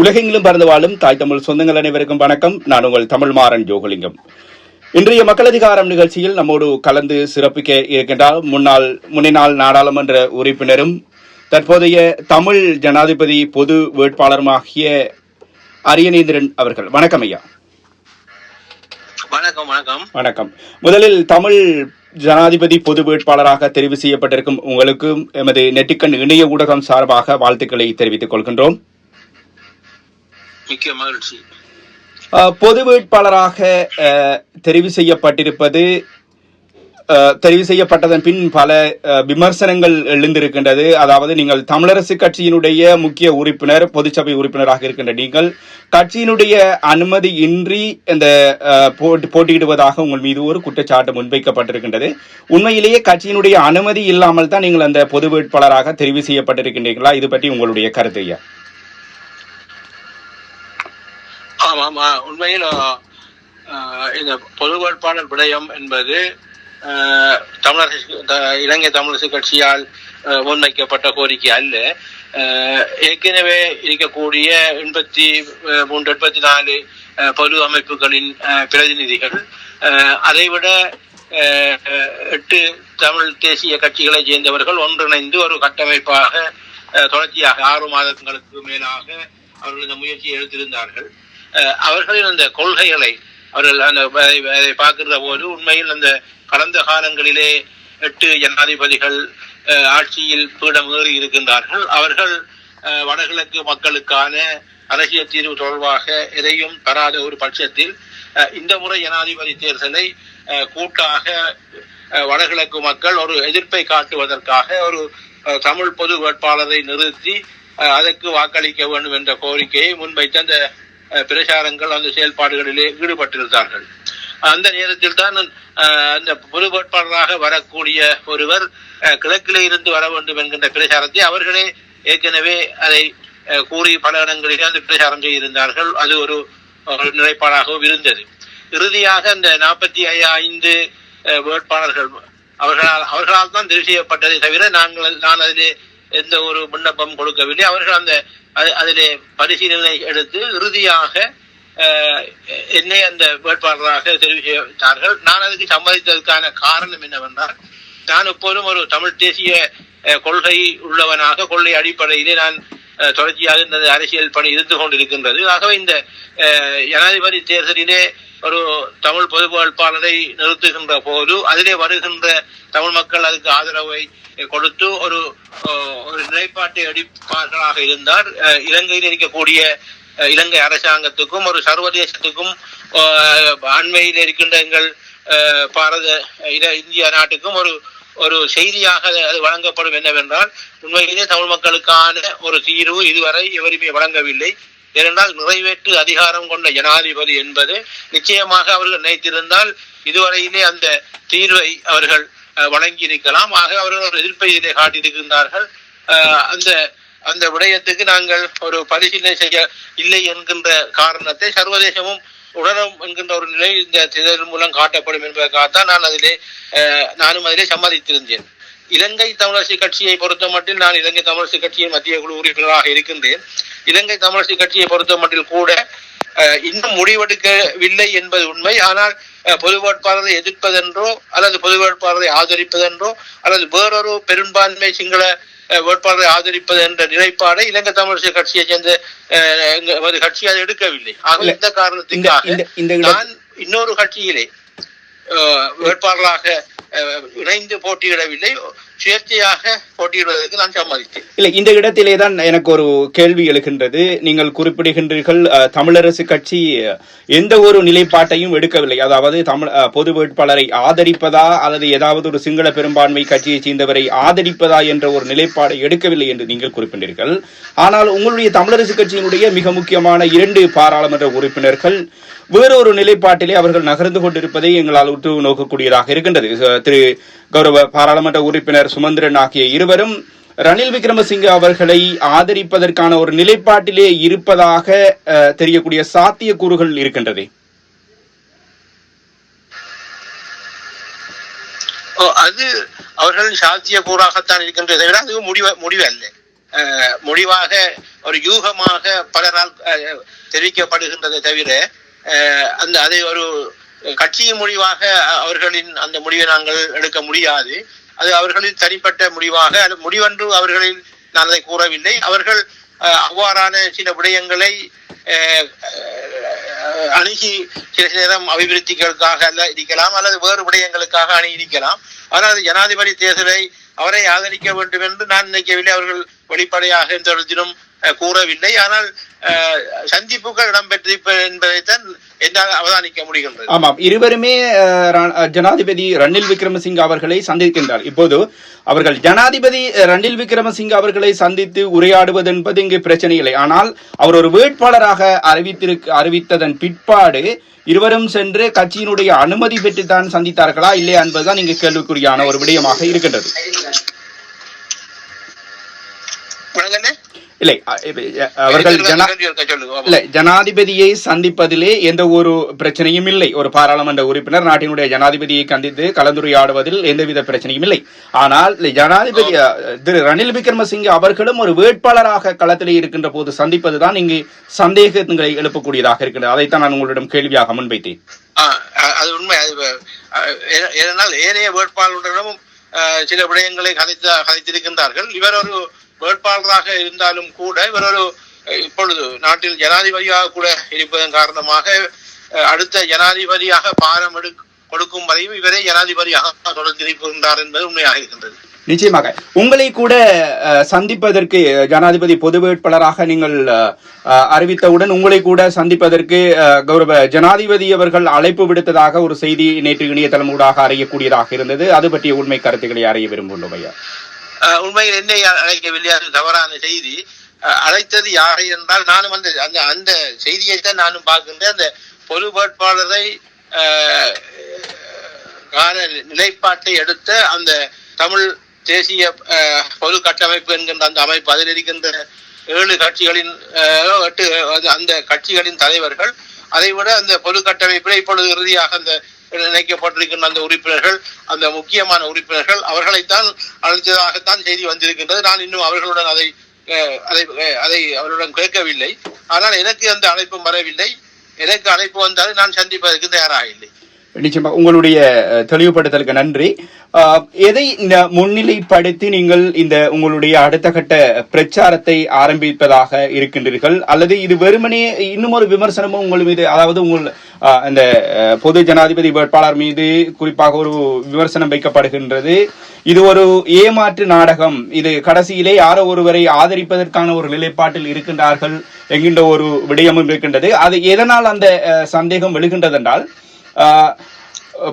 உலகெங்கிலும் பறந்து வாழும் தாய் தமிழ் சொந்தங்கள் அனைவருக்கும் வணக்கம். நான் உங்கள் தமிழ் மாறன் ஜோகலிங்கம். இன்றைய மக்களதிகாரம் நிகழ்ச்சியில் நம்மோடு கலந்து சிறப்பிக்க இருக்கின்றார் முன்னாள் நாடாளுமன்ற உறுப்பினரும் தற்போதைய தமிழ் ஜனாதிபதி பொது வேட்பாளருமாகிய அரியநேந்திரன் அவர்கள். வணக்கம் ஐயா. வணக்கம். வணக்கம். வணக்கம். முதலில் தமிழ் ஜனாதிபதி பொது வேட்பாளராக தெரிவு செய்யப்பட்டிருக்கும் உங்களுக்கும் எமது நெட்டிக்கண் இணைய ஊடகம் சார்பாக வாழ்த்துக்களை தெரிவித்துக் கொள்கின்றோம். மிக்க மகிழ்ச்சி. பொது வேட்பாளராக தெரிவு செய்யப்பட்டதன் பின் பல விமர்சனங்கள் எழுந்திருக்கின்றது. அதாவது, நீங்கள் தமிழரசு கட்சியினுடைய முக்கிய உறுப்பினர், பொதுச்சபை உறுப்பினராக இருக்கின்ற நீங்கள் கட்சியினுடைய அனுமதி இன்றி இந்த போட்டியிடுவதாக உங்கள் மீது ஒரு குற்றச்சாட்டு முன்வைக்கப்பட்டிருக்கின்றது. உண்மையிலேயே கட்சியினுடைய அனுமதி இல்லாமல் தான் நீங்கள் அந்த பொது வேட்பாளராக தெரிவு செய்யப்பட்டிருக்கின்றீர்களா? இது பற்றி உங்களுடைய கருத்து ஐயா. ஆமாம், உண்மையில் இந்த பொது வேட்பாளர் விடயம் என்பது இலங்கை தமிழரசு கட்சியால் முன்வைக்கப்பட்ட கோரிக்கை அல்ல. ஏற்கனவே இருக்கக்கூடிய 83-84 பொது அமைப்புகளின் பிரதிநிதிகள், அதைவிட 8 தமிழ் தேசிய கட்சிகளை சேர்ந்தவர்கள் ஒன்றிணைந்து ஒரு கட்டமைப்பாக தொடர்ச்சியாக 6 மாதங்களுக்கு மேலாக அவர்கள் இந்த முயற்சியை எடுத்திருந்தார்கள். அவர்களின் அந்த கொள்கைகளை அவர்கள் அதை பார்க்கிற போது உண்மையில் அந்த கடந்த காலங்களிலே 8 ஜனாதிபதிகள் ஆட்சியில் பீடம் ஏறி இருக்கின்றார்கள். அவர்கள் வடகிழக்கு மக்களுக்கான அரசியல் தீர்வு தொடர்பாக எதையும் பெறாத ஒரு பட்சத்தில் இந்த முறை ஜனாதிபதி தேர்தலை கூட்டாக வடகிழக்கு மக்கள் ஒரு எதிர்ப்பை காட்டுவதற்காக ஒரு தமிழ் பொது வேட்பாளரை நிறுத்தி அதற்கு வாக்களிக்க வேண்டும் என்ற கோரிக்கையை முன்வைத்த அந்த பிரச்சாரங்கள், அந்த செயல்பாடுகளிலே ஈடுபட்டிருந்தார்கள். அந்த நேரத்தில் தான் அந்த பொது வேட்பாளராக வரக்கூடிய ஒருவர் கிழக்கிலே இருந்து வர வேண்டும் என்கின்ற பிரச்சாரத்தை அவர்களே ஏற்கனவே அதை கூறி பல இடங்களிலே அந்த பிரச்சாரம் செய்திருந்தார்கள். அது ஒரு நிலைப்பாடாகவும் இருந்தது. இறுதியாக அந்த 45 வேட்பாளர்கள் அவர்களால் தான் தெரிவு செய்யப்பட்டதை தவிர நான் அதிலே எந்த ஒரு விண்ணப்பம் கொடுக்கவில்லை. அவர்கள் அதிலே பரிசீலனை எடுத்து இறுதியாக என்னை அந்த வேட்பாளராக தெரிவு செய்தார்கள். நான் அதுக்கு சம்மதித்ததற்கான காரணம் என்னவென்றால், நான் எப்போதும் ஒரு தமிழ் தேசிய கொள்கை உள்ளவனாக, கொள்கை அடிப்படையிலே நான் தொடர்ச்சியாக இந்த அரசியல் பணி இருந்து கொண்டிருக்கின்றது. ஆகவே இந்த ஜனாதிபதி தேர்தலிலே ஒரு தமிழ் பொது வேட்பாளரை நிறுத்துகின்ற போது அதிலே வருகின்ற தமிழ் மக்கள் அதுக்கு ஆதரவை கொடுத்து ஒரு நிலைப்பாட்டை அடிப்பார்களாக இருந்தால், இலங்கையில் இருக்கக்கூடிய இலங்கை அரசாங்கத்துக்கும் ஒரு சர்வதேசத்துக்கும் அண்மையில் இருக்கின்ற எங்கள் இந்திய நாட்டுக்கும் ஒரு செய்தியாக அது வழங்கப்படும். என்னவென்றால், உண்மையிலே தமிழ் மக்களுக்கான ஒரு தீர்வு இதுவரை எவருமே வழங்கவில்லை. ஏனென்றால், நிறைவேற்று அதிகாரம் கொண்ட ஜனாதிபதி என்பது நிச்சயமாக அவர்கள் நினைத்திருந்தால் இதுவரையிலே அந்த தீர்வை அவர்கள் வழங்கி இருக்கலாம். ஆக அவர்கள் ஒரு எதிர்ப்பை இதிலே காட்டியிருக்கின்றார்கள். அந்த விடயத்துக்கு நாங்கள் ஒரு பரிசீலனை செய்ய இல்லை என்கின்ற காரணத்தை சர்வதேசமும் உணரும் என்கின்ற ஒரு நிலை இந்த தேர்தல் மூலம் காட்டப்படும் என்பதற்காகத்தான் நானும் அதிலே சம்மதித்திருந்தேன். இலங்கை தமிழரசு கட்சியை பொறுத்த மட்டில் நான் இலங்கை தமிழரசு கட்சியின் மத்திய குழு உறுப்பினராக இருக்கின்றேன். இலங்கை தமிழரசு கட்சியை பொறுத்த மட்டில் கூட இன்னும் முடிவெடுக்கவில்லை என்பது உண்மை. ஆனால் பொது வேட்பாளரை எதிர்ப்பதென்றோ அல்லது பொது வேட்பாளரை ஆதரிப்பதென்றோ அல்லது வேறொரு பெரும்பான்மை சிங்கள வேட்பாளரை ஆதரிப்பது என்ற நிலைப்பாடை இலங்கை தமிழரசு கட்சியை சேர்ந்த கட்சி அதை எடுக்கவில்லை. ஆக இந்த காரணத்துக்காக நான் இன்னொரு கட்சியிலே வேட்பாளராக இணைந்து போட்டியிடவில்லை, சுயேட்சையாக போட்டியிடுவதற்கு நான் சம்மதித்தேன். இல்லை, இந்த இடத்திலே தான் எனக்கு ஒரு கேள்வி எழுகின்றது. நீங்கள் குறிப்பிடுகின்றீர்கள் தமிழரசு கட்சி எந்த ஒரு நிலைப்பாட்டையும் எடுக்கவில்லை. அதாவது பொது வேட்பாளரை ஆதரிப்பதா அல்லது ஏதாவது ஒரு சிங்கள பெரும்பான்மை கட்சியை சேர்ந்தவரை ஆதரிப்பதா என்ற ஒரு நிலைப்பாடை எடுக்கவில்லை என்று நீங்கள் குறிப்பிட்டீர்கள். ஆனால் உங்களுடைய தமிழரசு கட்சியினுடைய மிக முக்கியமான 2 பாராளுமன்ற உறுப்பினர்கள் வேறொரு நிலைப்பாட்டிலே அவர்கள் நகர்ந்து கொண்டிருப்பதை எங்களால் உற்று நோக்கக்கூடியதாக இருக்கின்றது. திரு கௌரவ பாராளுமன்ற உறுப்பினர் சுமந்திரன் ஆகிய இருவரும் ரணில் விக்ரமசிங்கே அவர்களை ஆதரிப்பதற்கான ஒரு நிலைப்பாட்டிலே இருப்பதாக தெரியக்கூடிய சாத்தியக்கூறுகள் இருக்கின்றது. அது அவர்களின் சாத்தியக்கூறாகத்தான் இருக்கின்றதை விட அது முடிவு அல்ல. முடிவாக ஒரு யூகமாக பலரால் தெரிவிக்கப்படுகின்றதை தவிர அதை ஒரு கட்சியின் முடிவாக அவர்களின் அந்த முடிவை நாங்கள் எடுக்க முடியாது. அது அவர்களின் தனிப்பட்ட முடிவாக முடிவென்று அவர்களில் நான் அதை கூறவில்லை. அவர்கள் அவ்வாறான சில விடயங்களை அணுகி சில நேரம் அபிவிருத்திகளுக்காக இருக்கலாம் அல்லது வேறு விடயங்களுக்காக அணுகி இருக்கலாம். ஆனால் ஜனாதிபதி தேர்தலை அவரை ஆதரிக்க வேண்டும் என்று நான் நினைக்கவில்லை. அவர்கள் வெளிப்படையாக எந்த இடத்திலும் கூறவில்லை. ஆனால் சந்திப்புகள் இடம்பெற்றிருப்ப என்பதைத்தான் என்னால் அவதானிக்க முடிகின்றது. ஆமாம், இருவருமே ஜனாதிபதி ரணில் விக்ரமசிங்க அவர்களை சந்திக்கின்றார். இப்போது அவர்கள் ஜனாதிபதி ரணில் விக்ரமசிங்க அவர்களை சந்தித்து உரையாடுவது என்பது இங்கு பிரச்சனை இல்லை. ஆனால் அவர் ஒரு வேட்பாளராக அறிவித்ததன் பிற்பாடு இருவரும் சென்று கட்சியினுடைய அனுமதி பெற்றுத்தான் சந்தித்தார்களா இல்லையா என்பதுதான் இங்கு கேள்விக்குறியான ஒரு விடயமாக இருக்கின்றது. இல்லை, அவர்கள் ஜனாதிபதியை சந்திப்பதிலே எந்த ஒரு பிரச்சனையும் இல்லை. ஒரு பாராளுமன்ற உறுப்பினர் நாட்டினுடைய ஜனாதிபதியை சந்தித்து கலந்துரையாடுவதில் எந்தவித பிரச்சனையும் இல்லை. ஆனால் ஜனாதிபதி திரு ரணில் விக்ரமசிங்கே அவர்களும் ஒரு வேட்பாளராக களத்திலே இருக்கின்ற போது சந்திப்பதுதான் இங்கு சந்தேகங்களை எழுப்பக்கூடியதாக இருக்கின்றது. அதைத்தான் நான் உங்களிடம் கேள்வியாக முன்வைத்தேன். அது உண்மை. ஏனென்றால் ஏனைய வேட்பாளர்களிடமும் சில விடயங்களை கதைத்திருக்கின்றார்கள். இவர் ஒரு வேட்பாளராக இருந்தாலும் கூட இவர் ஒரு இப்பொழுது நாட்டில் ஜனாதிபதியாக கூட இருப்பதன் காரணமாக அடுத்த ஜனாதிபதியாக பாரம் கொடுக்கும் வரையும் இவரே ஜனாதிபதியாக தொடர்ந்து இருக்கின்றார் என்பது உண்மையாக இருக்கின்றது. நிச்சயமாக உங்களை கூட சந்திப்பதற்கு ஜனாதிபதி பொது வேட்பாளராக நீங்கள் அறிவித்தவுடன் உங்களை கூட சந்திப்பதற்கு கௌரவ ஜனாதிபதி அவர்கள் அழைப்பு விடுத்ததாக ஒரு செய்தி நேற்று இணையதளம் ஊடாக அறியக்கூடியதாக இருந்தது. அது பற்றிய உண்மை கருத்துக்களை அறிய விரும்புகிறோம் ஐயா. உண்மையில் என்னை அழைக்கவில்லை, அது தவறான செய்தி. அழைத்தது யாரை என்றால் நானும் அந்த செய்தியைத்தான் நானும் பார்க்கின்றேன். அந்த பொது வேட்பாளரை நிலைப்பாட்டை எடுத்த அந்த தமிழ் தேசிய பொது கட்டமைப்பு என்கின்ற அந்த அமைப்பு, அதில் இருக்கின்ற 7 கட்சிகளின் 8 அந்த கட்சிகளின் தலைவர்கள், அதை விட அந்த பொது கட்டமைப்பில் இப்பொழுது இறுதியாக அந்த இணைக்கப்பட்டிருக்கின்ற அந்த உறுப்பினர்கள், அந்த முக்கியமான உறுப்பினர்கள், அவர்களைத்தான் அழைத்ததாகத்தான் செய்தி வந்திருக்கின்றது. நான் இன்னும் அவர்களுடன் அதை அவர்களுடன் கேட்கவில்லை. ஆனால் எனக்கு அந்த அழைப்பும் வரவில்லை. எனக்கு அழைப்பு வந்தாலும் நான் சந்திப்பதற்கு தயாராக இல்லை. நிச்சயமா உங்களுடைய தெளிவுபடுத்தலுக்கு நன்றி. எதை முன்னிலைப்படுத்தி நீங்கள் இந்த உங்களுடைய அடுத்த கட்ட பிரச்சாரத்தை ஆரம்பிப்பதாக இருக்கின்றீர்கள்? அல்லது இது வெறுமனே இன்னும் ஒரு விமர்சனமும் உங்கள் மீது, அதாவது உங்கள் அந்த பொது ஜனாதிபதி வேட்பாளர் மீது குறிப்பாக ஒரு விமர்சனம் வைக்கப்படுகின்றது, இது ஒரு ஏமாற்று நாடகம், இது கடைசியிலே யாரோ ஒருவரை ஆதரிப்பதற்கான ஒரு நிலைப்பாட்டில் இருக்கின்றார்கள் என்கின்ற ஒரு விடயமும் இருக்கின்றது. அது எதனால் அந்த சந்தேகம் எழுகின்றது என்றால்,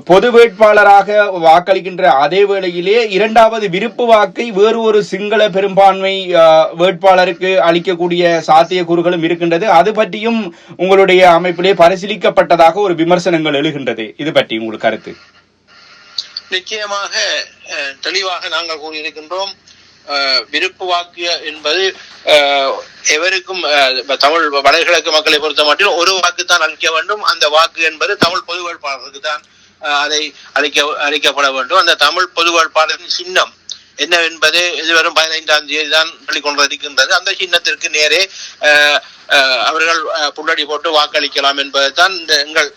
பொது வேட்பாளராக வாக்களிக்கின்ற அதே வேளையிலே 2வது விருப்பு வாக்கை வேறு ஒரு சிங்கள பெரும்பான்மை வேட்பாளருக்கு அளிக்கக்கூடிய சாத்தியக்கூறுகளும் இருக்கின்றது. அது பற்றியும் உங்களுடைய அமைப்பிலே பரிசீலிக்கப்பட்டதாக ஒரு விமர்சனங்கள் எழுகின்றது. இது பற்றி உங்களுக்கு கருத்து? நிச்சயமாக தெளிவாக நாங்கள் கூறியிருக்கின்றோம். விருப்பு வாக்கு என்பது எவருக்கும் தமிழ் வடகிழக்கு மக்களை பொறுத்த மட்டும் ஒரு வாக்கு தான் அளிக்க வேண்டும். அந்த வாக்கு என்பது தமிழ் பொது வேட்பாளருக்கு தான் அதை அளிக்கப்பட வேண்டும். அந்த தமிழ் பொது வேட்பாளரின் சின்னம் என்னவென்பது இதுவரும் 15ஆம் தேதி தான் வெளிக்கொண்டிருக்கின்றது. அந்த சின்னத்திற்கு நேரே அவர்கள் புள்ளடி போட்டு வாக்களிக்கலாம் என்பதுதான் எங்கள்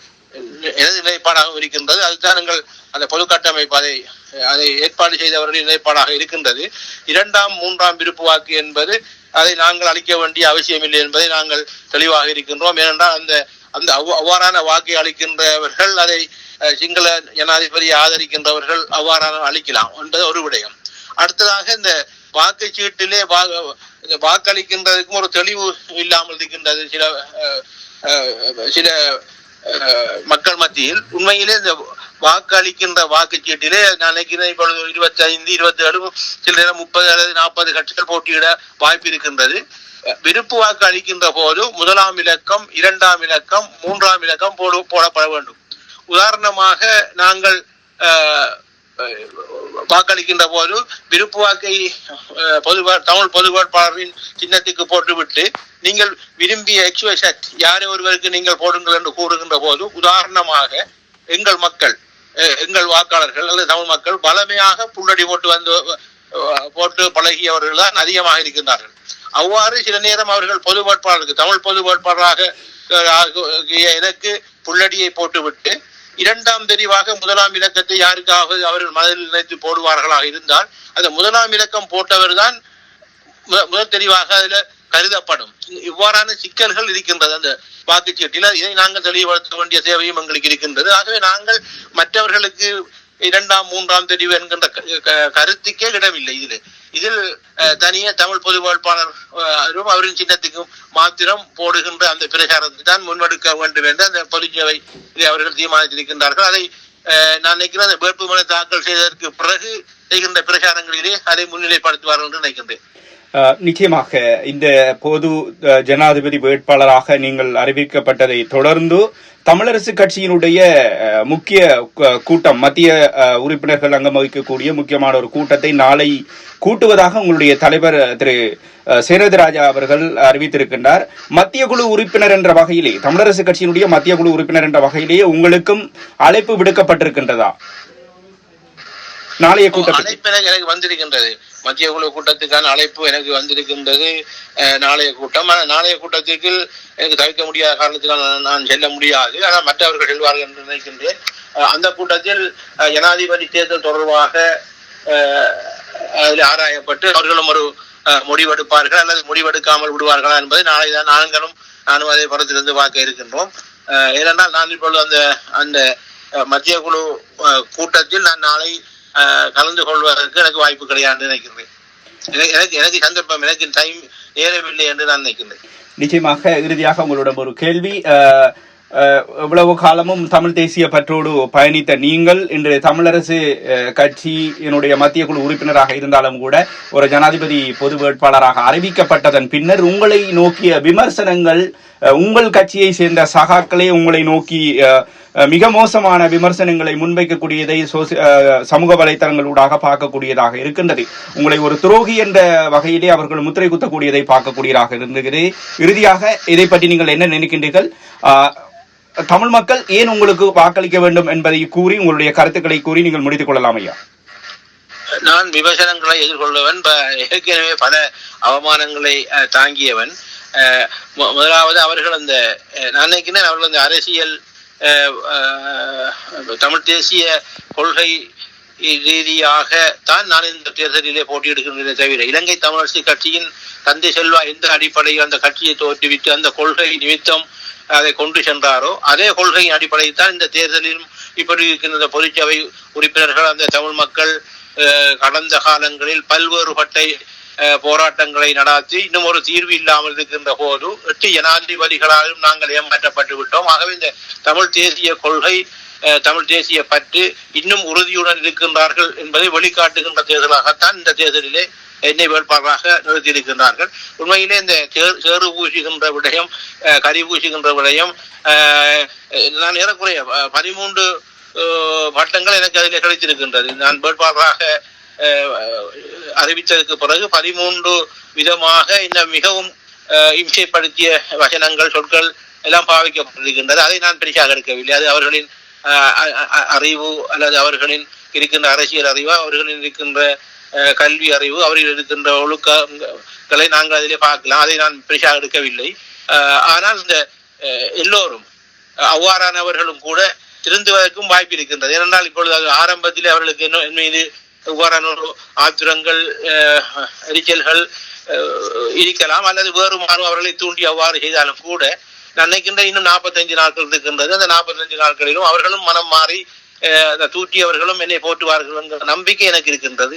எனது நிலைப்பாடாக இருக்கின்றது. அதுதான் எங்கள் அந்த பொது கட்டமைப்பு அதை ஏற்பாடு செய்தவர்களின் நிலைப்பாடாக இருக்கின்றது. 2ஆம் 3ஆம் விருப்பு வாக்கு என்பது அதை நாங்கள் அளிக்க வேண்டிய அவசியம் இல்லை என்பதை நாங்கள் தெளிவாக இருக்கின்றோம். ஏனென்றால் அந்த அவ்வாறான வாக்கை அளிக்கின்றவர்கள், அதை சிங்கள ஜனாதிபதியை ஆதரிக்கின்றவர்கள் அவ்வாறான அளிக்கலாம் என்பது ஒரு விடயம். அடுத்ததாக இந்த வாக்குச்சீட்டிலே வாக்களிக்கின்றதுக்கும் ஒரு தெளிவு இல்லாமல் இருக்கின்றது சில மக்கள் மத்தியில். உண்மையிலே இந்த வாக்களிக்கின்ற வாக்குச்சீட்டிலே நான் நினைக்கிறேன் இப்பொழுது 25, 27, சில நேரம் 30 அல்லது 40 கட்சிகள் போட்டியிட வாய்ப்பு இருக்கின்றது. விருப்பு வாக்கு அளிக்கின்ற போது 1ஆம் இலக்கம், 2ஆம் இலக்கம், 3ஆம் இலக்கம் போடப்பட வேண்டும். உதாரணமாக நாங்கள் வாக்களிக்கின்ற போது விருப்பு வாக்கை தமிழ் பொது வேட்பாளரின் சின்னத்துக்கு போட்டுவிட்டு நீங்கள் விரும்பிய XYZ யாரோ ஒருவருக்கு நீங்கள் போடுங்கள் என்று கூறுகின்ற போது, உதாரணமாக எங்கள் மக்கள், எங்கள் வாக்காளர்கள் அல்லது தமிழ் மக்கள் பலமையாக புள்ளடி போட்டு போட்டு பழகியவர்கள் தான் அதிகமாக இருக்கின்றார்கள். அவ்வாறு சில நேரம் அவர்கள் பொது வேட்பாளருக்கு தமிழ் பொது வேட்பாளராக எனக்கு புள்ளடியை போட்டுவிட்டு இரண்டாம் தெரிவாக முதலாம் இலக்கத்தை யாருக்காவது அவர்கள் மனதில் நினைத்து போடுவார்களாக இருந்தால் அந்த முதலாம் இலக்கம் போட்டவர் தான் முதல் தெரிவாக அதுல கருதப்படும். இவ்வாறான சிக்கல்கள் இருக்கின்றது அந்த வாக்குச்சீட்டில். இதை நாங்கள் தெளிவுபடுத்த வேண்டிய தேவையும் எங்களுக்கு இருக்கின்றது. ஆகவே நாங்கள் மற்றவர்களுக்கு இரண்டாம் மூன்றாம் தெரிவு என்கின்ற கருத்துக்கே இடமில்லை. இதில் தனியே தமிழ் பொது வேட்பாளர் அவரின் சின்னத்துக்கும் மாத்திரம் போடுகின்ற அந்த பிரச்சாரத்தை தான் முன்னெடுக்க வேண்டும் என்று அந்த பொதுச்சேவை அவர்கள் தீர்மானித்திருக்கின்றார்கள். அதை நான் நினைக்கிறேன் அந்த வேட்புமனு தாக்கல் செய்ததற்கு பிறகு செய்கின்ற பிரச்சாரங்களிலே அதை முன்னிலைப்படுத்துவார்கள் என்று நினைக்கின்றேன். நிச்சயமாக இந்த பொது ஜனாதிபதி வேட்பாளராக நீங்கள் அறிவிக்கப்பட்டதை தொடர்ந்து தமிழரசு கட்சியினுடைய முக்கிய கூட்டம், மத்திய உறுப்பினர்கள் அங்கம் வகிக்கக்கூடிய முக்கியமான ஒரு கூட்டத்தை நாளை கூட்டுவதாக உங்களுடைய தலைவர் திரு சேனதிராஜா அவர்கள் அறிவித்திருக்கின்றார். மத்திய குழு உறுப்பினர் என்ற வகையிலே, தமிழரசு கட்சியினுடைய மத்திய குழு உறுப்பினர் என்ற வகையிலேயே உங்களுக்கும் அழைப்பு விடுக்கப்பட்டிருக்கின்றதா? நாளைய அழைப்பு எனக்கு வந்திருக்கின்றது. மத்திய குழு கூட்டத்துக்கான அழைப்பு எனக்கு வந்திருக்கின்றது. நாளைய கூட்டம், நாளைய கூட்டத்திற்கு எனக்கு தவிர்க்க முடியாத காரணத்தினால் நான் செல்ல முடியாது. ஆனால் மற்றவர்கள் செல்வார்கள் என்று நினைக்கின்றேன். அந்த கூட்டத்தில் ஜனாதிபதி தேர்தல் தொடர்பாக அதில் ஆராயப்பட்டு அவர்களும் ஒரு முடிவெடுப்பார்கள் அல்லது முடிவெடுக்காமல் விடுவார்களா என்பதை நாளை தான் நானும் அதை புறத்திலிருந்து பார்க்க இருக்கின்றோம். ஏனென்றால் நான் இப்பொழுது அந்த மத்திய குழு கூட்டத்தில் நான் நாளை கலந்து கொள்வதற்கு எனக்கு வாய்ப்பு கிடையாது நினைக்கிறேன். எனக்கு சந்தர்ப்பம், எனக்கு டைம் ஏறவில்லை என்று நான் நினைக்கின்றேன். நிச்சயமாக இறுதியாக உங்களிடம் ஒரு கேள்வி. இவ்வளவு காலமும் தமிழ் தேசிய பற்றோடு பயணித்த நீங்கள் இன்று தமிழரசு கட்சியினுடைய மத்திய குழு உறுப்பினராக இருந்தாலும் கூட ஒரு ஜனாதிபதி பொது வேட்பாளராக அறிவிக்கப்பட்டதன் பின்னர் உங்களை நோக்கிய விமர்சனங்கள், உங்கள் கட்சியை சேர்ந்த சகாக்களே உங்களை நோக்கி மிக மோசமான விமர்சனங்களை முன்வைக்கக்கூடியதை சமூக வலைத்தளங்களூடாக பார்க்கக்கூடியதாக இருக்கின்றது. உங்களை ஒரு துரோகி என்ற வகையிலே அவர்கள் முத்திரை குத்தக்கூடியதை பார்க்கக்கூடியதாக இருந்தது. இறுதியாக இதை பற்றி நீங்கள் என்ன நினைக்கின்றீர்கள்? தமிழ் மக்கள் ஏன் உங்களுக்கு வாக்களிக்க வேண்டும் என்பதை கூறி, உங்களுடைய கருத்துக்களை கூறி நீங்கள் முடித்துக் கொள்ளலாம் ஐயா. நான் விமர்சனங்களை எதிர்கொள்ளவன், ஏற்கனவே பல அவமானங்களை தாங்கியவன். முதலாவது அவர்கள் நான் நினைக்கிறேன் அவர்கள் அந்த அரசியல் தமிழ் தேசிய கொள்கை ரீதியாக தான் நான் இந்த தேர்தலிலே போட்டியிடுகின்றன தவிர இலங்கை தமிழரசு கட்சியின் தந்தை செல்வா எந்த அடிப்படையில் அந்த கட்சியை தோற்றுவித்து அந்த கொள்கை நிமித்தம் அதை கொண்டு சென்றாரோ அதே கொள்கையின் அடிப்படையில் தான் இந்த தேர்தலிலும் இப்படி இருக்கின்ற பொதுச்சபை உறுப்பினர்கள் அந்த தமிழ் மக்கள் கடந்த காலங்களில் பல்வேறுபட்ட போராட்டங்களை நடாத்தி இன்னும் ஒரு தீர்வு இல்லாமல் இருக்கின்ற போது 8 ஜனாதிபதிகளாலும் நாங்கள் ஏமாற்றப்பட்டு விட்டோம். ஆகவே இந்த தமிழ் தேசிய கொள்கை, தமிழ் தேசிய பற்று இன்னும் உறுதியுடன் இருக்கின்றார்கள் என்பதை வெளிக்காட்டுகின்ற தேர்தலாகத்தான் இந்த தேர்தலிலே என்னை வேட்பாளராக நிறுத்தியிருக்கின்றார்கள். உண்மையிலே இந்த சேறு பூசுகின்ற விடயம், கறி பூசுகின்ற விடயம், நான் ஏறக்குறைய 13 பட்டங்கள் எனக்கு அதில் கிடைத்திருக்கின்றது. நான் வேட்பாளராக அறிவித்ததற்கு பிறகு 13 விதமாக இந்த மிகவும் இம்சைப்படுத்திய வசனங்கள், சொற்கள் எல்லாம் பாவிக்கப்பட்டிருக்கின்றது. அதை நான் பெரிசாக எடுக்கவில்லை. அது அவர்களின் அறிவு அல்லது அவர்களின் இருக்கின்ற அரசியல் அறிவு, அவர்களின் இருக்கின்ற கல்வி அறிவு, அவர்கள் இருக்கின்ற ஒழுக்கங்களை நாங்கள் அதிலே பார்க்கலாம். அதை நான் பெரிசாக எடுக்கவில்லை. ஆனால் இந்த எல்லோரும் அவ்வாறானவர்களும் கூட திருந்துவதற்கும் வாய்ப்பு இருக்கின்றது. ஏனென்றால் இப்பொழுது ஆரம்பத்தில் அவர்களுக்கு என் மீது இவ்வாறான ஒரு ஆத்திரங்கள், எரிச்சல்கள் இருக்கலாம், அல்லது வேறு மாறும் அவர்களை தூண்டி அவ்வாறு செய்தாலும் கூட நான் நினைக்கின்ற இன்னும் 45 நாட்கள் இருக்கின்றது. அந்த 45 நாட்களிலும் அவர்களும் மனம் மாறி தூற்றியவர்களும் என்னை போற்றுவார்கள் என்கிற நம்பிக்கை எனக்கு இருக்கின்றது.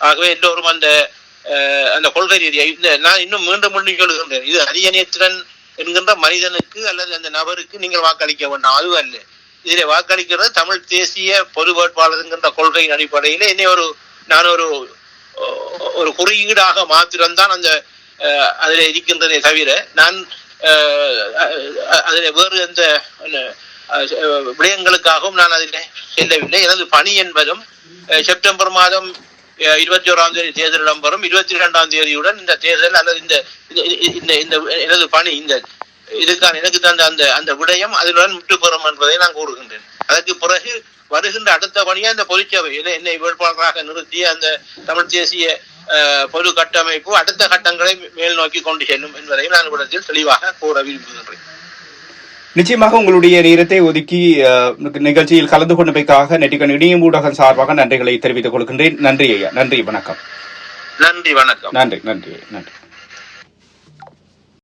ஆகவே எல்லோரும் அந்த கொள்கை ரீதியாக நான் இன்னும் மீண்டும் சொல்லுகின்றேன், இது அரியநேத்திரன் என்கின்ற மனிதனுக்கு அல்லது அந்த நபருக்கு நீங்கள் வாக்களிக்க வேண்டாம், அது அல்ல. இதிலே வாக்களிக்கிறது தமிழ் தேசிய பொது வேட்பாளர் என்கின்ற கொள்கையின் அடிப்படையில் என்னை நான் ஒரு குறியீடாக மாத்திரம்தான் அதில் இருக்கின்றதே தவிர நான் அதில் வேறு எந்த விடயங்களுக்காகவும் நான் அதில் செல்லவில்லை. எனது பணி என்பதும் செப்டம்பர் மாதம் 21ஆம் தேதி தேர்தல் இடம்பெறும். 22ஆம் தேதியுடன் இந்த தேர்தல் அல்லது இந்த எனது பணி, இதுக்கான எனக்கு தந்த அந்த விடயம் அதனுடன் முற்று பெறும் என்பதை நான் கூறுகின்றேன். அதற்கு பிறகு வருகின்ற அடுத்த பணியா இந்த பொதுச்சபை என்னை வேட்பாளராக நிறுத்திய அந்த தமிழ் தேசிய பொது கட்டமைப்பு அடுத்த கட்டங்களை மேல் நோக்கி கொண்டு செல்லும் என்பதையும் நான் இடத்தில் தெளிவாக கூற விரும்புகின்றேன். நிச்சயமாக உங்களுடைய நேரத்தை ஒதுக்கி நிகழ்ச்சியில் கலந்து கொண்டமைக்காக நெட்டிகன் இணையம் ஊடகம் சார்பாக நன்றிகளை தெரிவித்துக் கொள்கின்றேன். நன்றி ஐயா. நன்றி, வணக்கம். நன்றி, வணக்கம். நன்றி, நன்றி, நன்றி.